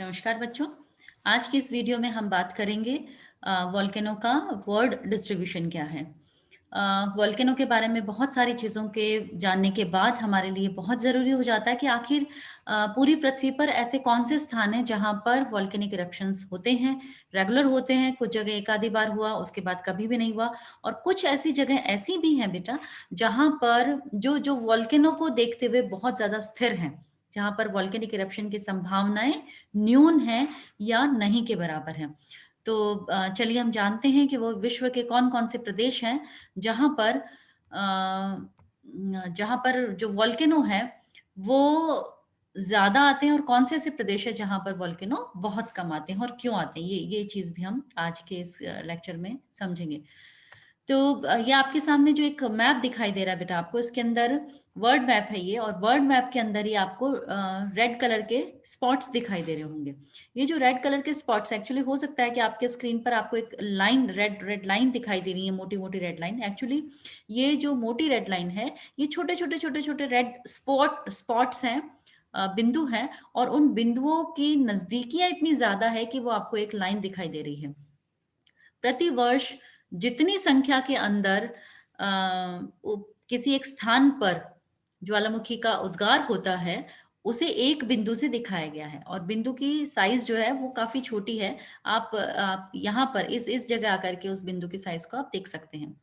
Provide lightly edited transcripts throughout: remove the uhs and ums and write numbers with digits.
नमस्कार बच्चों। आज की इस वीडियो में हम बात करेंगे वोल्केनो का वर्ड डिस्ट्रीब्यूशन क्या है। वोल्केनो के बारे में बहुत सारी चीज़ों के जानने के बाद हमारे लिए बहुत ज़रूरी हो जाता है कि आखिर पूरी पृथ्वी पर ऐसे कौन से स्थान हैं जहाँ पर वोल्केनिक इरप्शंस होते हैं, रेगुलर होते हैं। कुछ जगह एक आधी बार हुआ, उसके बाद कभी भी नहीं हुआ, और कुछ ऐसी जगह ऐसी भी हैं बेटा जहाँ पर जो जो वोल्केनो को देखते हुए बहुत ज़्यादा स्थिर हैं, जहाँ पर वोल्केनिक इरप्शन की संभावनाएं न्यून है या नहीं के बराबर है। तो चलिए हम जानते हैं कि वो विश्व के कौन-कौन से प्रदेश हैं जहाँ पर जहाँ पर जो वोल्केनो है वो ज़्यादा आते हैं, और कौन से ऐसे प्रदेश हैं जहाँ पर वोल्केनो बहुत कम आते हैं और क्यों आते हैं। ये चीज़ भी हम आज के इस लेक्चर में समझेंगे। तो ये आपके सामने जो एक मैप दिखाई दे रहा है बेटा आपको, इसके अंदर वर्ड मैप है ये, और वर्ड मैप के अंदर ही आपको रेड कलर के स्पॉट्स दिखाई दे रहे होंगे। ये जो रेड कलर के स्पॉट्स एक्चुअली, हो सकता है कि आपके स्क्रीन पर आपको एक लाइन, रेड रेड लाइन दिखाई दे रही है, मोटी मोटी रेड लाइन। एक्चुअली ये जो मोटी रेड लाइन है, ये छोटे छोटे छोटे छोटे रेड स्पॉट्स हैं, बिंदु हैं, और उन बिंदुओं की नजदीकियां इतनी ज्यादा है कि वो आपको एक लाइन दिखाई दे रही है। प्रति वर्ष जितनी संख्या के अंदर किसी एक स्थान पर ज्वालामुखी का उद्गार होता है, उसे एक बिंदु से दिखाया गया है, और बिंदु की साइज जो है वो काफी छोटी है। आप यहाँ पर इस जगह आकर के उस बिंदु की साइज को आप देख सकते हैं।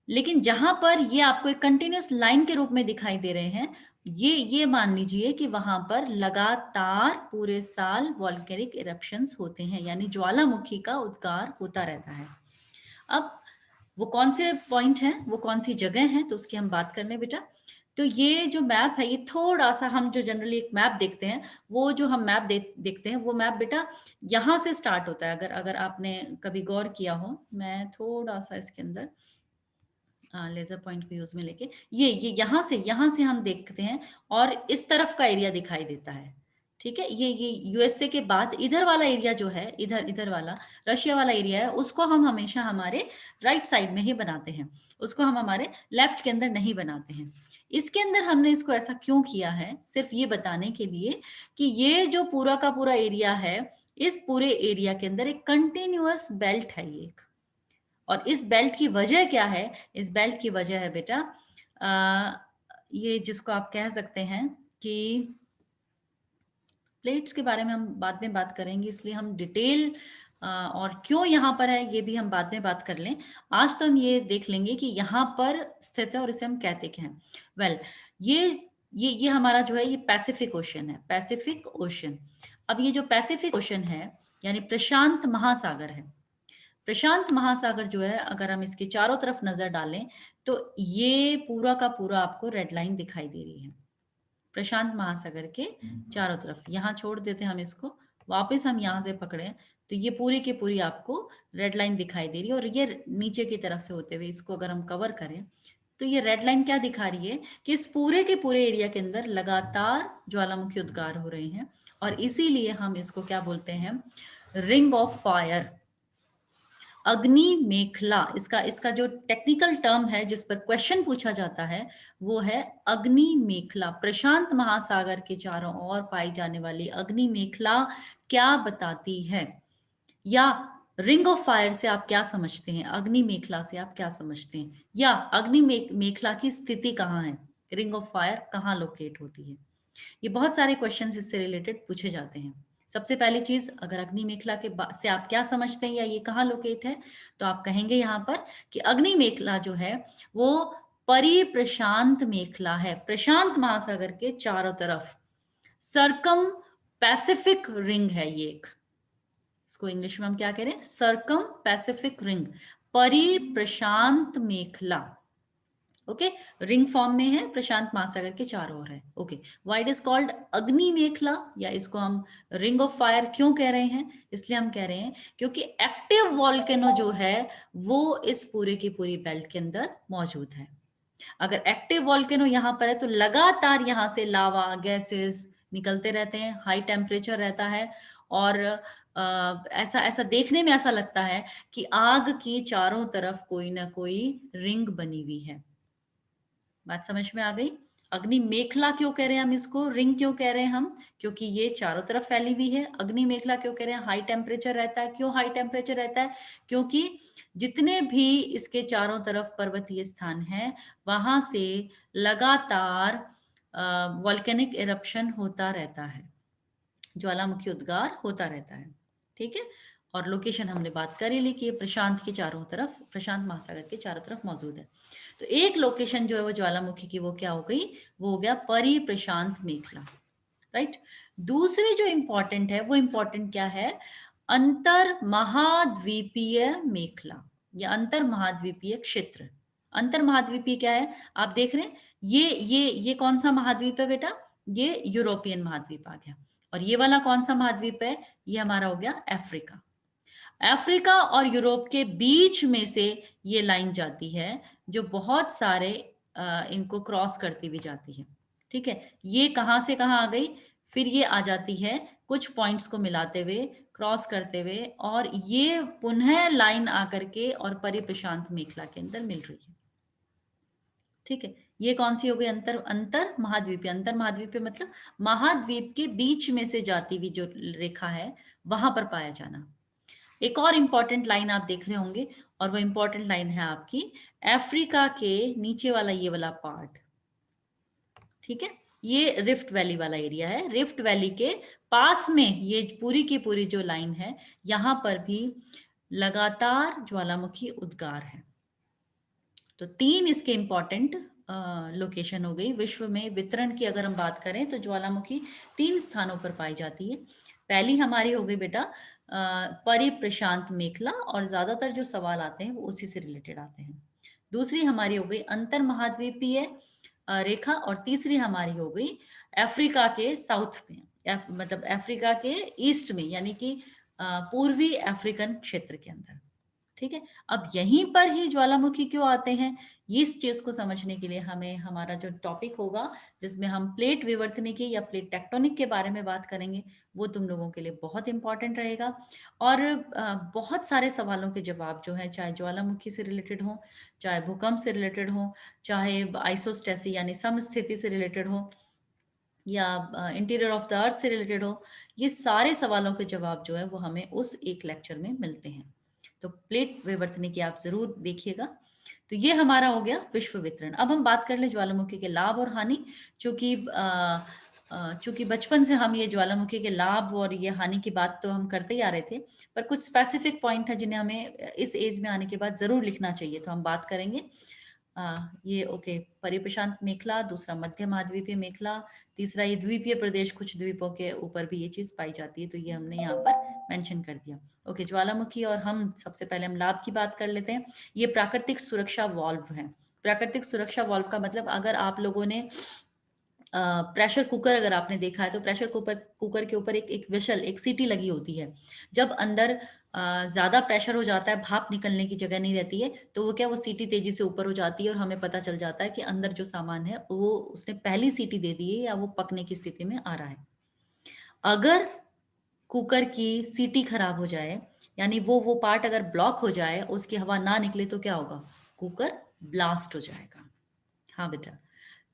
लेकिन जहां पर ये आपको एक कंटिन्यूअस लाइन के रूप में दिखाई दे रहे हैं, ये मान लीजिए कि वहां पर लगातार पूरे साल वॉल्केनिक इरप्शंस होते हैं, यानी ज्वालामुखी का उद्गार होता रहता है। अब वो कौन से पॉइंट हैं, वो कौन सी जगह हैं, तो उसकी हम बात कर लें बेटा। तो ये जो मैप है, ये थोड़ा सा, हम जो जनरली एक मैप देखते हैं, वो जो हम मैप देखते हैं, वो मैप बेटा यहाँ से स्टार्ट होता है। अगर अगर आपने कभी गौर किया हो, मैं थोड़ा सा इसके अंदर लेजर पॉइंट को यूज में लेके, ये यहाँ से हम देखते हैं, और इस तरफ का एरिया दिखाई देता है। ठीक है, ये यूएसए के बाद इधर वाला एरिया जो है, इधर इधर वाला रशिया वाला एरिया है, उसको हम हमेशा हमारे राइट साइड में ही बनाते हैं, उसको हम हमारे लेफ्ट के अंदर नहीं बनाते हैं। इसके अंदर हमने इसको ऐसा क्यों किया है, सिर्फ ये बताने के लिए कि ये जो पूरा का पूरा एरिया है, इस पूरे एरिया के अंदर एक कंटिन्यूअस बेल्ट है ये एक। और इस बेल्ट की वजह क्या है? इस बेल्ट की वजह है बेटा ये जिसको आप कह सकते हैं कि प्लेट्स के बारे में हम बाद में बात करेंगे, इसलिए हम डिटेल और क्यों यहाँ पर है ये भी हम बाद में बात कर लें। आज तो हम ये देख लेंगे कि यहाँ पर स्थित है और इसे हम कहते क्या हैं। वेल, ये हमारा जो है, ये पैसिफिक ओशन है, पैसिफिक ओशन। अब ये जो पैसिफिक ओशन है, यानी प्रशांत महासागर है। प्रशांत महासागर जो है, अगर हम इसके चारों तरफ नजर डालें, तो ये पूरा का पूरा आपको रेड लाइन दिखाई दे रही है प्रशांत महासागर के चारों तरफ। यहाँ छोड़ देते हैं हम इसको, वापस हम यहाँ से पकड़े, तो ये पूरी की पूरी आपको रेड लाइन दिखाई दे रही है। और ये नीचे की तरफ से होते हुए, इसको अगर हम कवर करें, तो ये रेड लाइन क्या दिखा रही है कि इस पूरे के पूरे एरिया के अंदर लगातार ज्वालामुखी उद्गार हो रहे हैं, और इसीलिए हम इसको क्या बोलते हैं, रिंग ऑफ फायर, अग्नि मेखला। इसका इसका जो टेक्निकल टर्म है जिस पर क्वेश्चन पूछा जाता है, वो है अग्नि मेखला। प्रशांत महासागर के चारों ओर पाई जाने वाली अग्नि मेखला क्या बताती है, या रिंग ऑफ फायर से आप क्या समझते हैं, अग्नि मेखला से आप क्या समझते हैं, या अग्नि मेखला की स्थिति कहाँ है, रिंग ऑफ फायर कहाँ लोकेट होती है। ये बहुत सारे क्वेश्चंस इससे रिलेटेड पूछे जाते हैं। सबसे पहली चीज, अगर अग्नि मेखला के से आप क्या समझते हैं या ये कहाँ लोकेट है, तो आप कहेंगे यहाँ पर कि अग्नि मेखला जो है वो परिप्रशांत मेखला है, प्रशांत महासागर के चारों तरफ सरकम पैसिफिक रिंग है ये एक। इसको इंग्लिश में हम क्या कह रहे हैं, सरकम पैसिफिक रिंग, परिप्रशांत मेखला। ओके, रिंग फॉर्म में है, प्रशांत महासागर के चारों ओर है। Okay, why it is called अग्नि मेखला, या इसको हम रिंग ऑफ फायर क्यों कह रहे हैं, इसलिए हम कह रहे हैं क्योंकि एक्टिव वॉल्केनो जो है वो इस पूरे की पूरी बेल्ट के अंदर मौजूद है। अगर एक्टिव वॉल्केनो यहाँ पर है, तो लगातार यहाँ से लावा गैसेस निकलते रहते हैं, हाई टेम्परेचर रहता है, और ऐसा ऐसा देखने में ऐसा लगता है कि आग की चारों तरफ कोई ना कोई रिंग बनी हुई है। बात समझ में आ गई। अग्नि मेखला क्यों कह रहे हैं हम इसको, रिंग क्यों कह रहे हैं हम, क्योंकि ये चारों तरफ फैली हुई है। अग्नि मेखला क्यों कह रहे हैं, हाई टेम्परेचर रहता है। क्यों हाई टेम्परेचर रहता है, क्योंकि जितने भी इसके चारों तरफ पर्वतीय स्थान हैं वहां से लगातार वॉल्केनिक इरप्शन होता रहता है, ज्वालामुखी उद्गार होता रहता है। ठीक है, और लोकेशन हमने बात कर ही ली कि ये प्रशांत के चारों तरफ, प्रशांत महासागर के चारों तरफ मौजूद है। तो एक लोकेशन जो है वो ज्वालामुखी की वो क्या हो गई, वो हो गया परी प्रशांत मेखला, राइट। दूसरी जो इंपॉर्टेंट है वो इंपॉर्टेंट क्या है, अंतर महाद्वीपीय मेखला या अंतर महाद्वीपीय क्षेत्र। अंतर महाद्वीपीय क्या है, आप देख रहे हैं, ये कौन सा महाद्वीप है बेटा, ये यूरोपियन महाद्वीप आ गया। और ये वाला कौन सा महाद्वीप है, ये हमारा हो गया अफ्रीका। अफ्रीका और यूरोप के बीच में से ये लाइन जाती है जो बहुत सारे इनको क्रॉस करती हुई जाती है। ठीक है, ये कहां से कहां आ गई, फिर ये आ जाती है कुछ पॉइंट्स को मिलाते हुए, क्रॉस करते हुए, और ये पुनः लाइन आकर के और परिप्रशांत मेखला के अंदर मिल रही है। ठीक है, ये कौन सी हो गई, अंतर अंतर महाद्वीपीय। अंतर महाद्वीपीय मतलब महाद्वीप के बीच में से जाती हुई जो रेखा है वहां पर पाया जाना। एक और इंपॉर्टेंट लाइन आप देख रहे होंगे, और वो इंपॉर्टेंट लाइन है आपकी अफ्रीका के नीचे वाला ये वाला पार्ट। ठीक है, ये रिफ्ट वैली वाला एरिया है। रिफ्ट वैली के पास में ये पूरी की पूरी जो लाइन है, यहां पर भी लगातार ज्वालामुखी उद्गार है। तो तीन इसके इंपॉर्टेंट लोकेशन हो गई। विश्व में वितरण की अगर हम बात करें तो ज्वालामुखी तीन स्थानों पर पाई जाती है। पहली हमारी हो गई बेटा परिप्रशांत मेखला, और ज्यादातर जो सवाल आते हैं वो उसी से रिलेटेड आते हैं। दूसरी हमारी हो गई अंतर महाद्वीपीय रेखा, और तीसरी हमारी हो गई अफ्रीका के साउथ में, मतलब अफ्रीका के ईस्ट में, यानी कि पूर्वी अफ्रीकन क्षेत्र के अंदर। ठीक है, अब यहीं पर ही ज्वालामुखी क्यों आते हैं, इस चीज को समझने के लिए हमें हमारा जो टॉपिक होगा जिसमें हम प्लेट विवर्तनिकी या प्लेट टेक्टोनिक के बारे में बात करेंगे, वो तुम लोगों के लिए बहुत इंपॉर्टेंट रहेगा। और बहुत सारे सवालों के जवाब जो है, चाहे ज्वालामुखी से रिलेटेड हो, चाहे भूकंप से रिलेटेड हो, चाहे आइसोस्टेसी यानी समस्थिति से रिलेटेड हो, या इंटीरियर ऑफ द अर्थ से रिलेटेड हो, ये सारे सवालों के जवाब जो है वो हमें उस एक लेक्चर में मिलते हैं। तो प्लेट विवर्तनिकी आप जरूर देखिएगा। तो ये हमारा हो गया विश्व वितरण। अब हम बात कर ले ज्वालामुखी के लाभ और हानि। चूंकि बचपन से हम ये ज्वालामुखी के लाभ और ये हानि की बात तो हम करते ही आ रहे थे, पर कुछ स्पेसिफिक पॉइंट है जिन्हें हमें इस एज में आने के बाद जरूर लिखना चाहिए, तो हम बात करेंगे। ये ओके, परिप्रशांत मेखला, दूसरा मध्य महाद्वीपीय मेखला, तीसरा ये द्वीपीय प्रदेश, कुछ द्वीपों के ऊपर भी ये चीज पाई जाती है, तो ये हमने यहाँ पर मेंशन कर दिया। ओके, ज्वालामुखी, और हम सबसे पहले हम लाभ की बात कर लेते हैं। ये प्राकृतिक सुरक्षा वॉल्व है। प्राकृतिक सुरक्षा वॉल्व का मतलब, अगर आप लोगों ने प्रेशर कुकर अगर आपने देखा है तो प्रेशर कुकर के ऊपर एक विशल, एक सीटी लगी होती है। जब अंदर ज्यादा प्रेशर हो जाता है, भाप निकलने की जगह नहीं रहती है, तो वो क्या, वो सीटी तेजी से ऊपर हो जाती है और हमें पता चल जाता है कि अंदर जो सामान है वो उसने पहली सीटी दे दी है या वो पकने की स्थिति में आ रहा है। अगर कुकर की सीटी खराब हो जाए, यानी वो पार्ट अगर ब्लॉक हो जाए, उसकी हवा ना निकले, तो क्या होगा, कुकर ब्लास्ट हो जाएगा। हाँ बेटा,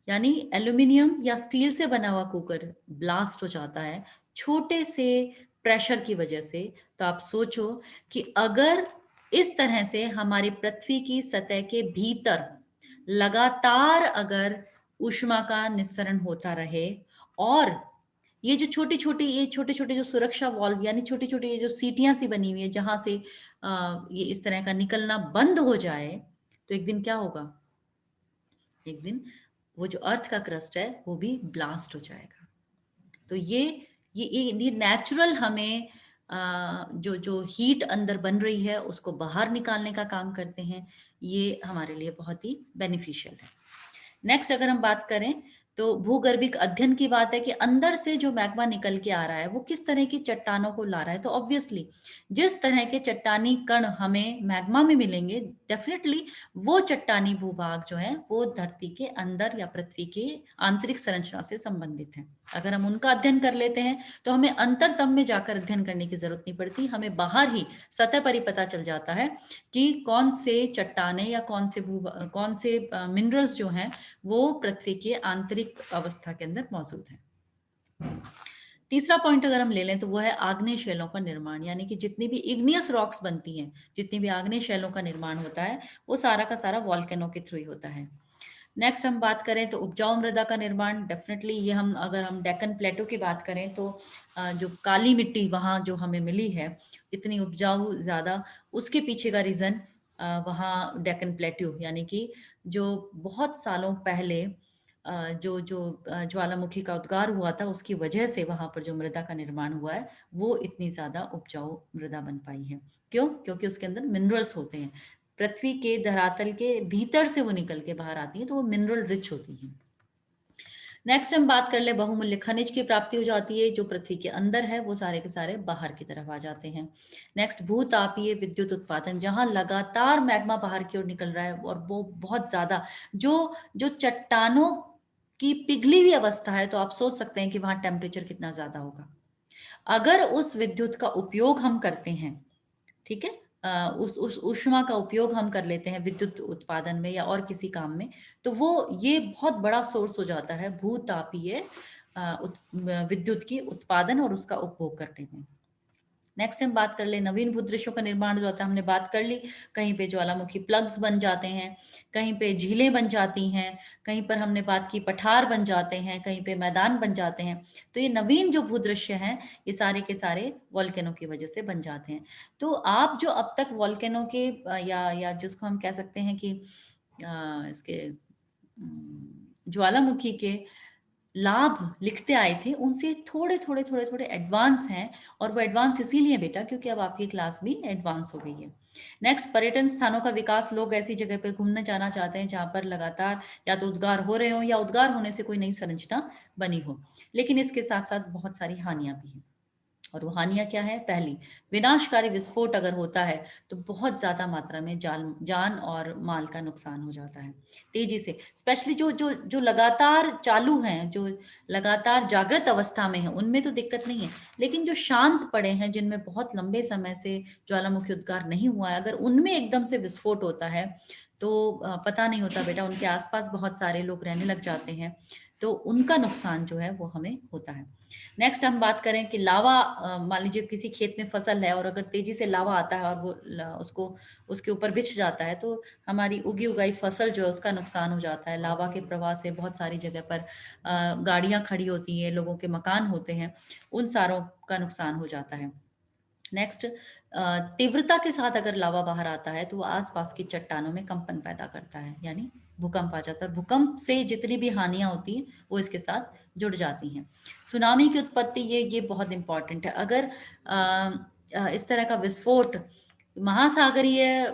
यानी एल्यूमिनियम या स्टील से बना हुआ कुकर ब्लास्ट हो जाता है छोटे से प्रेशर की वजह से। तो आप सोचो कि अगर इस तरह से हमारी पृथ्वी की सतह के भीतर लगातार अगर ऊष्मा का निस्सरण होता रहे, और ये जो छोटे छोटे जो सुरक्षा वॉल्व, यानी छोटी छोटी ये जो सीटियां सी बनी हुई है जहां से ये इस तरह का निकलना बंद हो जाए, तो एक दिन क्या होगा, एक दिन वो जो अर्थ का क्रस्ट है वो भी ब्लास्ट हो जाएगा। तो ये नेचुरल हमें जो जो हीट अंदर बन रही है उसको बाहर निकालने का काम करते हैं। ये हमारे लिए बहुत ही बेनिफिशियल है। नेक्स्ट अगर हम बात करें तो भूगर्भिक अध्ययन की बात है कि अंदर से जो मैग्मा निकल के आ रहा है वो किस तरह की चट्टानों को ला रहा है। तो ऑब्वियसली जिस तरह के चट्टानी कण हमें मैग्मा में मिलेंगे, डेफिनेटली वो चट्टानी भूभाग जो है वो धरती के अंदर या पृथ्वी के आंतरिक संरचना से संबंधित है। अगर हम उनका अध्ययन कर लेते हैं तो हमें अंतरतम में जाकर अध्ययन करने की जरूरत नहीं पड़ती, हमें बाहर ही सतह पर ही पता चल जाता है कि कौन से चट्टाने या कौन से मिनरल्स जो हैं वो पृथ्वी के आंतरिक अवस्था के अंदर मौजूद हैं। तीसरा पॉइंट अगर हम ले लें तो वो है आग्नेय शैलों का निर्माण, यानी कि जितनी भी इग्नियस रॉक्स बनती हैं, जितनी भी आग्नेय शैलों का निर्माण होता है वो सारा का सारा वॉल्केनो के थ्रू ही होता है। नेक्स्ट हम बात करें तो उपजाऊ मृदा का निर्माण, डेफिनेटली ये हम अगर हम डेक्कन प्लेटो की बात करें तो जो काली मिट्टी वहाँ जो हमें मिली है इतनी उपजाऊ ज़्यादा, उसके पीछे का रीज़न वहाँ डेक्कन प्लेटो, यानी कि जो बहुत सालों पहले जो जो ज्वालामुखी का उद्गार हुआ था उसकी वजह से वहाँ पर जो मृदा का निर्माण हुआ है वो इतनी ज़्यादा उपजाऊ मृदा बन पाई है। क्यों? क्योंकि उसके अंदर मिनरल्स होते हैं, पृथ्वी के धरातल के भीतर से वो निकल के बाहर आती है तो वो मिनरल रिच होती हैं। नेक्स्ट हम बात कर ले बहुमूल्य खनिज की प्राप्ति हो जाती है, जो पृथ्वी के अंदर है वो सारे के सारे बाहर की तरफ आ जाते हैं। नेक्स्ट भूतापीय विद्युत उत्पादन, जहां लगातार मैग्मा बाहर की ओर निकल रहा है और वो बहुत ज्यादा, जो जो चट्टानों की पिघली हुई अवस्था है, तो आप सोच सकते हैं कि वहां टेम्परेचर कितना ज्यादा होगा। अगर उस विद्युत का उपयोग हम करते हैं, ठीक है, उस ऊष्मा का उपयोग हम कर लेते हैं विद्युत उत्पादन में या और किसी काम में, तो वो ये बहुत बड़ा सोर्स हो जाता है भूतापीय विद्युत की उत्पादन और उसका उपभोग करने में। नेक्स्ट हम बात कर ले नवीन भूदृश्यों का निर्माण जो होता है, हमने बात कर ली, कहीं पे ज्वालामुखी प्लग्स बन जाते हैं, कहीं पे झीलें बन जाती हैं, कहीं पर हमने बात की पठार बन जाते हैं, कहीं पे मैदान बन जाते हैं। तो ये नवीन जो भूदृश्य हैं ये सारे के सारे वॉल्केनो की वजह से बन जाते हैं। तो आप जो अब तक वॉल्केनो के या जिसको हम कह सकते हैं कि इसके ज्वालामुखी के लाभ लिखते आए थे, उनसे थोड़े थोड़े थोड़े थोड़े एडवांस हैं। और वो एडवांस इसीलिए बेटा क्योंकि अब आपकी क्लास भी एडवांस हो गई है। नेक्स्ट, पर्यटन स्थानों का विकास, लोग ऐसी जगह पे घूमने जाना चाहते हैं जहां पर लगातार या तो उद्गार हो रहे हो या उद्गार होने से कोई नई संरचना बनी हो। लेकिन इसके साथ साथ बहुत सारी हानियां भी हैं। और वो हानियां क्या है? पहली, विनाशकारी विस्फोट अगर होता है तो बहुत ज्यादा मात्रा में जान और माल का नुकसान हो जाता है तेजी से। स्पेशली जो जो जो लगातार चालू हैं, जो लगातार जागृत अवस्था में है, उनमें तो दिक्कत नहीं है, लेकिन जो शांत पड़े हैं, जिनमें बहुत लंबे समय से ज्वालामुखी उद्गार नहीं हुआ है, अगर उनमें एकदम से विस्फोट होता है तो पता नहीं होता बेटा, उनके आसपास बहुत सारे लोग रहने लग जाते हैं, तो उनका नुकसान जो है वो हमें होता है। नेक्स्ट हम बात करें कि लावा, मान लीजिए किसी खेत में फसल है और अगर तेजी से लावा आता है और वो उसको उसके ऊपर बिछ जाता है, तो हमारी उगी उगाई फसल जो है उसका नुकसान हो जाता है। लावा के प्रवाह से बहुत सारी जगह पर गाड़ियां खड़ी होती हैं, लोगों के मकान होते हैं, उन सारों का नुकसान हो जाता है। नेक्स्ट, तीव्रता के साथ अगर लावा बाहर आता है तो वो आसपास की चट्टानों में कंपन पैदा करता है, यानी भूकंप आ जाता है, और भूकंप से जितनी भी हानियां होती हैं वो इसके साथ जुड़ जाती हैं। सुनामी की उत्पत्ति, ये बहुत इंपॉर्टेंट है। अगर इस तरह का विस्फोट महासागरीय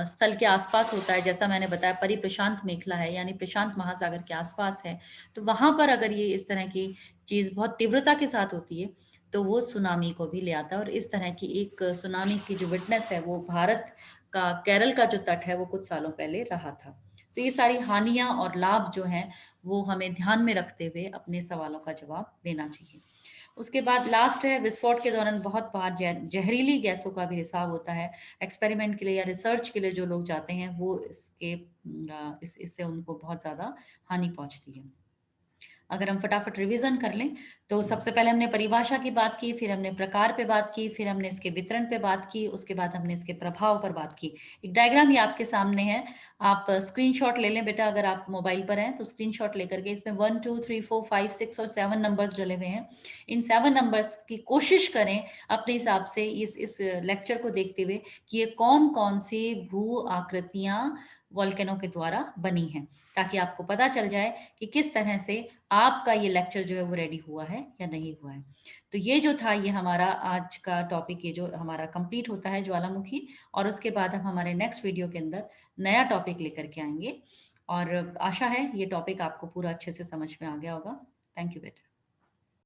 स्थल के आसपास होता है, जैसा मैंने बताया परिप्रशांत मेखला है, यानी प्रशांत महासागर के आसपास है, तो वहां पर अगर ये इस तरह की चीज बहुत तीव्रता के साथ होती है तो वो सुनामी को भी ले आता है। और इस तरह की एक सुनामी की जो विटनेस है वो भारत का केरल का जो तट है वो कुछ सालों पहले रहा था। तो ये सारी हानियां और लाभ जो हैं वो हमें ध्यान में रखते हुए अपने सवालों का जवाब देना चाहिए। उसके बाद लास्ट है, विस्फोट के दौरान बहुत बार जहरीली गैसों का भी रिसाव होता है। एक्सपेरिमेंट के लिए या रिसर्च के लिए जो लोग जाते हैं वो इससे उनको बहुत ज्यादा हानि पहुंचती है। अगर हम फटाफट रिवीजन कर लें तो सबसे पहले हमने परिभाषा की बात की, फिर हमने प्रकार पे बात की, फिर हमने इसके वितरण पे बात की, उसके बाद हमने इसके प्रभाव पर बात की। एक डायग्राम ये आपके सामने है, आप स्क्रीनशॉट ले लें बेटा, अगर आप मोबाइल पर हैं तो स्क्रीनशॉट लेकर के, इसमें 1 2 3 4 5 6 और 7 नंबर्स डले हुए हैं। इन 7 नंबर्स की कोशिश करें अपने हिसाब से इस लेक्चर को देखते हुए कि ये कौन कौन सी भू आकृतियां वॉल्केनो के द्वारा बनी हैं, ताकि आपको पता चल जाए कि किस तरह से आपका ये लेक्चर जो है वो रेडी हुआ है या नहीं हुआ है। तो ये जो था ये हमारा आज का टॉपिक, ये जो हमारा कंप्लीट होता है ज्वालामुखी, और उसके बाद हम हमारे नेक्स्ट वीडियो के अंदर नया टॉपिक लेकर के आएंगे। और आशा है ये टॉपिक आपको पूरा अच्छे से समझ में आ गया होगा। थैंक यू बेटा।